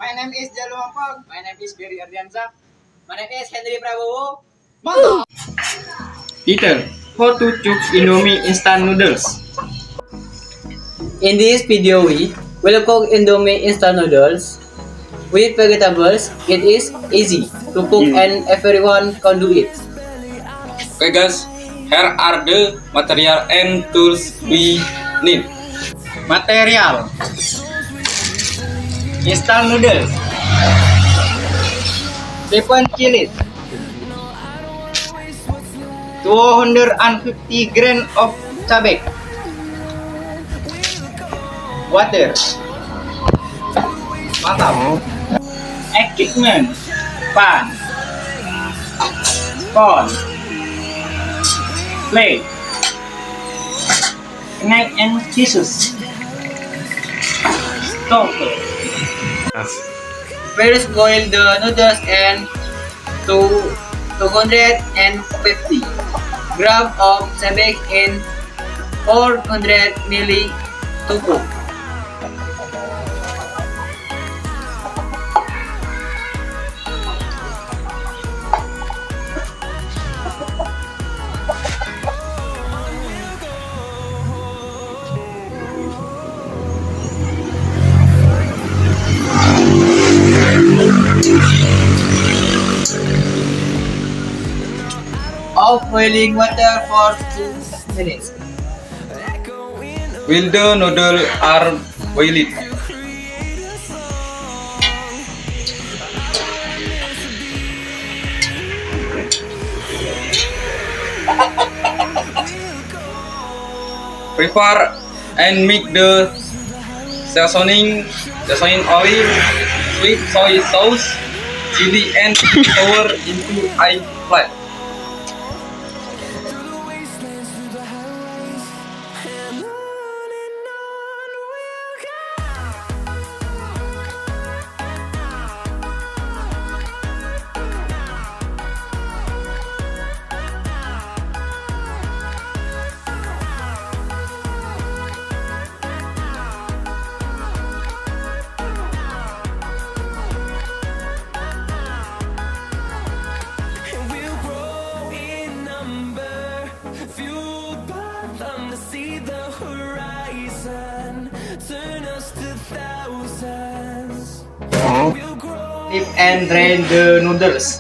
My name is Jalu Mampang. My name is Berri Ardiansyah. My name is Hendri Prabowo. Mantap. Peter, how to cook Indomie instant noodles? In this video, we will cook Indomie instant noodles with vegetables. It is easy to cook and everyone can do it. Okay guys, here are the material and tools we need. Material: instant noodles, 7 chilies, 250 grams of cabai, water, mantap, equipment, pan, spoon, plate, knife and scissors, stove. First, boil the noodles and 250 grams of cabai in 400 ml to cook. Of boiling water for 2 minutes. While the noodles are boiling, prepare and mix the seasoning oil, sweet soy sauce, chili and flour into a plate. Dip and drain the noodles.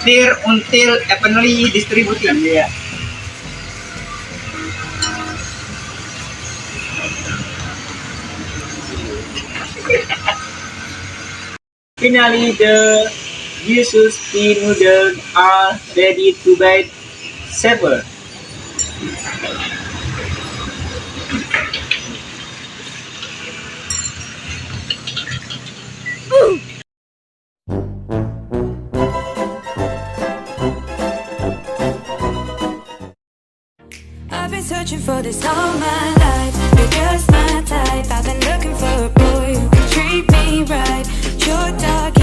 Stir until evenly distributed. Yeah. Finally, the delicious pea noodles are ready to be served. I've been searching for this all my life. You're just my type. I've been looking for a boy who can treat me right. Your dog